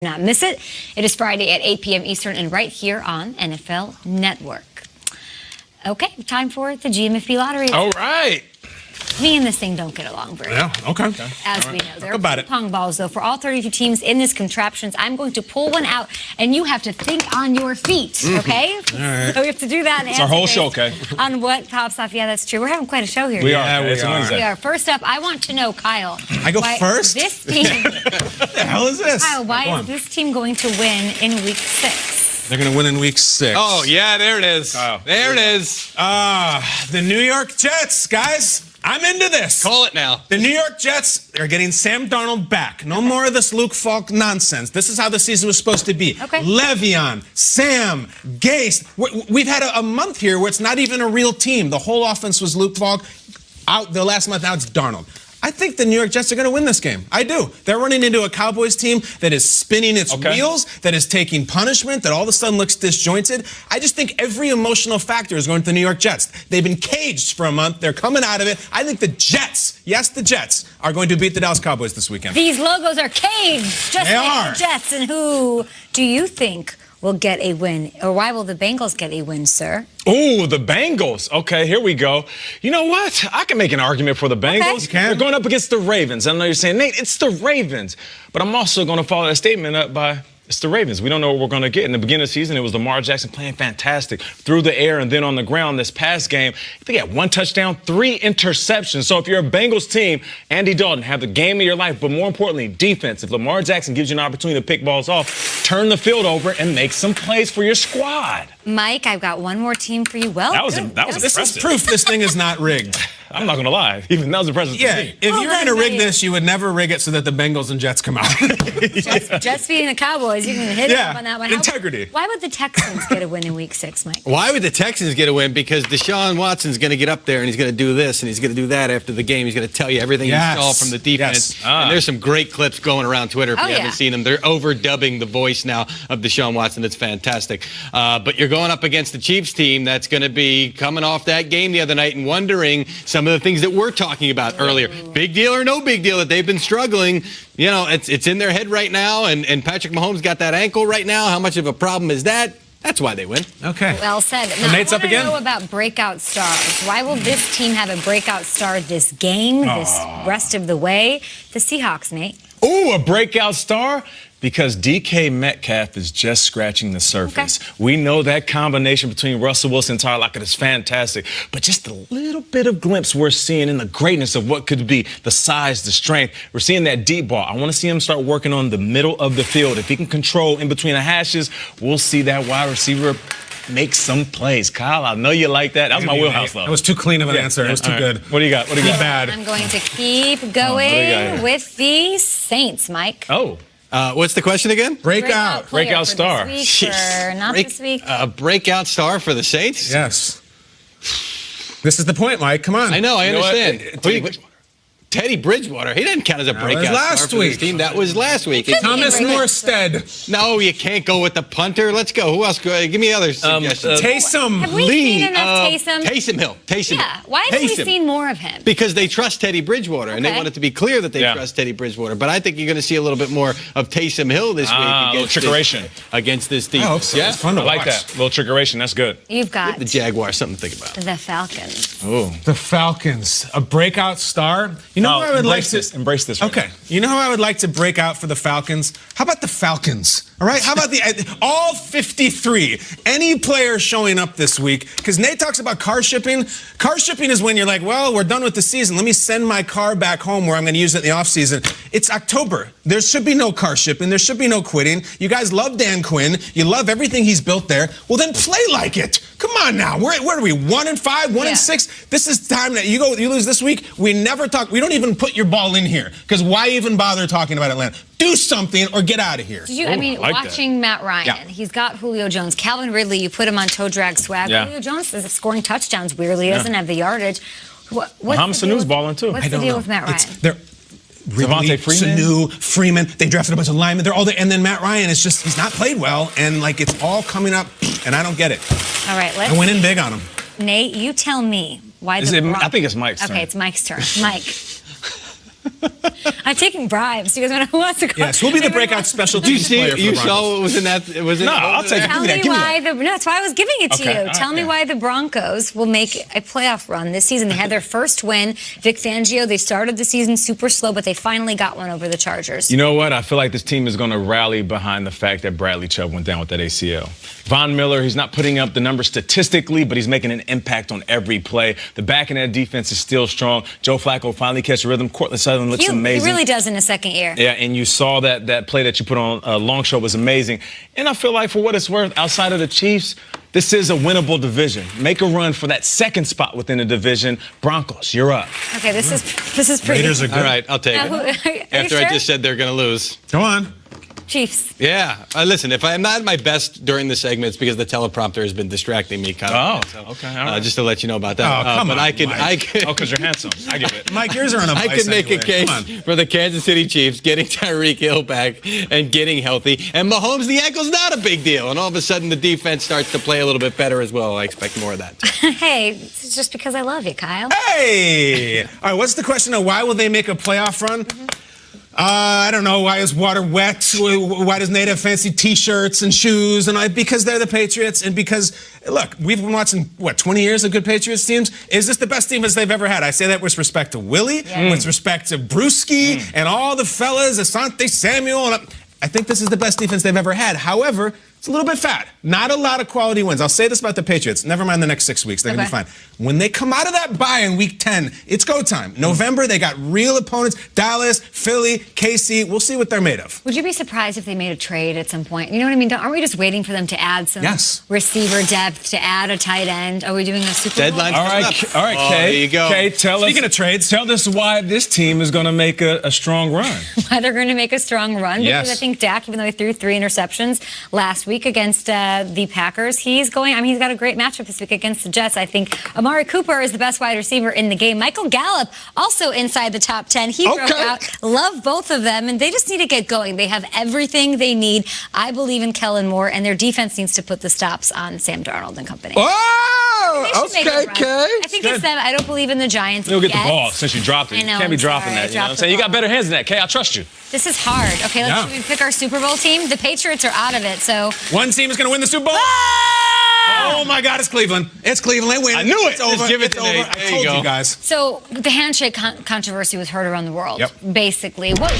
Not miss it. It is Friday at 8 p.m. Eastern and right here on NFL Network. Okay, time for the GMFB lottery. All right. Me and this thing don't get along very well. Yeah, okay. As we know. There are ping-pong balls, though. For all 32 teams in this contraptions, I'm going to pull one out, and you have to think on your feet, okay? All right. So we have to do that. And it's our whole show, okay? On what pops off. Yeah, that's true. We're having quite a show here. We are. We are. First up, I want to know, Kyle. I go first? This team. What the hell is this? Kyle, why is this team going to win in Week 6? They're going to win in Week 6. Oh, yeah, there it is. Oh. There it is. The New York Jets, guys. I'm into this. Call it now. The New York Jets are getting Sam Darnold back. No more of this Luke Falk nonsense. This is how the season was supposed to be. Okay. Le'Veon, Sam, Gase. We've had a month here where it's not even a real team. The whole offense was Luke Falk. Out the last month, now it's Darnold. I think the New York Jets are going to win this game. I do. They're running into a Cowboys team that is spinning its wheels, that is taking punishment, that all of a sudden looks disjointed. I just think every emotional factor is going to the New York Jets. They've been caged for a month. They're coming out of it. I think the Jets, yes, the Jets, are going to beat the Dallas Cowboys this weekend. These logos are caged, just like the Jets. And who do you think will get a win? Or why will the Bengals get a win, sir? Oh, the Bengals. Okay, here we go. You know what? I can make an argument for the Bengals. Okay. They're going up against the Ravens. I know you're saying, Nate, it's the Ravens. But I'm also going to follow that statement up by, it's the Ravens. We don't know what we're going to get. In the beginning of the season, it was Lamar Jackson playing fantastic through the air and then on the ground. This past game, I think he had 1 touchdown, 3 interceptions. So if you're a Bengals team, Andy Dalton, have the game of your life. But more importantly, defense. If Lamar Jackson gives you an opportunity to pick balls off, turn the field over and make some plays for your squad. Mike, I've got one more team for you. Well, that was This is proof this thing is not rigged. I'm not going to lie. Even that was impressive to me. If you were going to rig this, you would never rig it so that the Bengals and Jets come out. Just being the Cowboys, you can hit up on that one. Integrity. Why would the Texans get a win in Week 6, Mike? Why would the Texans get a win? Because Deshaun Watson's going to get up there and he's going to do this and he's going to do that after the game. He's going to tell you everything he saw from the defense. Yes. And there's some great clips going around Twitter if you haven't seen them. They're overdubbing the voice now of Deshaun Watson. That's fantastic. But you're going up against the Chiefs team that's going to be coming off that game the other night and wondering some of the things that we're talking about earlier. Big deal or no big deal that they've been struggling. You know, it's in their head right now, and Patrick Mahomes got that ankle right now. How much of a problem is that? That's why they win. Okay. Well said. Now, Nate's up again. I want to know about breakout stars. Why will this team have a breakout star this game, this rest of the way? The Seahawks, Nate. Ooh, a breakout star? Because DK Metcalf is just scratching the surface. Okay. We know that combination between Russell Wilson and Tyler Lockett is fantastic, but just a little bit of glimpse we're seeing in the greatness of what could be, the size, the strength. We're seeing that deep ball. I want to see him start working on the middle of the field. If he can control in between the hashes, we'll see that wide receiver make some plays. Kyle, I know you like that. That was my wheelhouse, though. That was too clean of an answer. It was too good. What do you got? What do you got? Bad. I'm going to keep going with the Saints, Mike. Oh. What's the question again? Breakout star. This week or not this week. A breakout star for the Saints? Yes. This is the point, Mike. Come on. I know. I understand. Teddy Bridgewater. He didn't count as a breakout star for this team. That was last week. Thomas Morstead. No, you can't go with the punter. Let's go. Who else? Give me other suggestions. Taysom. Have we seen enough Taysom? Taysom Hill. Yeah. Why haven't we seen more of him? Because they trust Teddy Bridgewater, and they want it to be clear that they trust Teddy Bridgewater. But I think you're going to see a little bit more of Taysom Hill this week against this team. Oh, so it's fun to watch. I like that. A little trickeration. That's good. You've got the Jaguars. Something to think about. The Falcons. Oh, the Falcons. A breakout star. You know who I would like to embrace this. Right now. You know how I would like to break out for the Falcons? How about the Falcons? All right. How about all 53? Any player showing up this week? Because Nate talks about car shipping. Car shipping is when you're like, well, we're done with the season. Let me send my car back home where I'm going to use it in the off season. It's October. There should be no car shipping. There should be no quitting. You guys love Dan Quinn. You love everything he's built there. Well, then play like it. Come on now. Where are we? 1-5, 1-6. This is time that you lose this week. We never talk. We don't even put your ball in here because why even bother talking about Atlanta? Do something or get out of here. Watching Matt Ryan, he's got Julio Jones. Calvin Ridley, you put him on toe drag swag. Julio Jones is scoring touchdowns weirdly. He doesn't have the yardage. Mohamed Sanu's balling too. What's the deal with Matt Ryan? Ridley, Sanu, Freeman, they drafted a bunch of linemen. They're all there. And then Matt Ryan is just, he's not played well. And like, it's all coming up, and I don't get it. All right, I went in big on him. Nate, you tell me why I think it's Mike's turn. Okay, it's Mike's turn. Mike. I'm taking bribes. You guys want to, who wants to go? Yes, who'll be the breakout special teams player for the You Broncos? saw what was in that? Was it? No, I'll take it. Tell me why no, that's why I was giving it to Okay, you. all right, Tell me why the Broncos will make a playoff run this season. They had their first win. Vic Fangio, they started the season super slow, but they finally got one over the Chargers. You know what? I feel like this team is going to rally behind the fact that Bradley Chubb went down with that ACL. Von Miller, he's not putting up the numbers statistically, but he's making an impact on every play. The back end of that defense is still strong. Joe Flacco finally catch a rhythm. Cortland Sutherland looks amazing. He really does in his second year. Yeah, and you saw that play that you put on Long Show was amazing. And I feel like, for what it's worth, outside of the Chiefs, this is a winnable division. Make a run for that second spot within the division. Broncos, you're up. Okay, this is pretty. Raiders are good. All right, I'll take it. After I just said they're going to lose. Go on. Chiefs. Yeah. Listen, if I'm not at my best during the segments because the teleprompter has been distracting me kind of. Oh, okay. All right. Just to let you know about that. Oh, come but on, I can. Oh, because you're handsome. I get it. Mike, yours are on a I vice can make anyway. a case for the Kansas City Chiefs getting Tyreek Hill back and getting healthy. And Mahomes, the ankle's not a big deal. And all of a sudden, the defense starts to play a little bit better as well. I expect more of that. Hey, it's just because I love you, Kyle. Hey! All right, what's the question of why will they make a playoff run? I don't know. Why is water wet? Why does Nate have fancy T-shirts and shoes? And because they're the Patriots, and because, look, we've been watching, 20 years of good Patriots teams? Is this the best defense they've ever had? I say that with respect to Willie, with respect to Brewski, and all the fellas, Asante Samuel. And I think this is the best defense they've ever had. However, it's a little bit fat. Not a lot of quality wins. I'll say this about the Patriots. Never mind the next 6 weeks. They're going to be fine. When they come out of that bye in week 10, it's go time. November, they got real opponents. Dallas, Philly, KC. We'll see what they're made of. Would you be surprised if they made a trade at some point? You know what I mean? Aren't we just waiting for them to add some receiver depth, to add a tight end? Are we doing a Super Bowl? Deadline's All right, Kay. There you go. Kay, Speaking of trades, tell us why this team is going to make a strong run. Why they're going to make a strong run? Because I think Dak, even though he threw 3 interceptions last week against the Packers, he's got a great matchup this week against the Jets. I think Amari Cooper is the best wide receiver in the game. Michael Gallup, also inside the top 10. He broke out. Love both of them, and they just need to get going. They have everything they need. I believe in Kellen Moore, and their defense needs to put the stops on Sam Darnold and company. Oh, okay, I think it's them. I don't believe in the Giants. You'll get the ball since you dropped it. I know, You can't be I'm dropping sorry, that. I You know what I'm dropped saying? the You got ball. better hands than that, Kay. I trust you. This is hard. Okay, should we pick our Super Bowl team? The Patriots are out of it, so. one team is going to win the Super Bowl. Oh my God, it's Cleveland. It's Cleveland. They win. I knew it. It's over. Just give it it's to over. Nate. I There told you go. you guys. So the handshake controversy was heard around the world, basically. What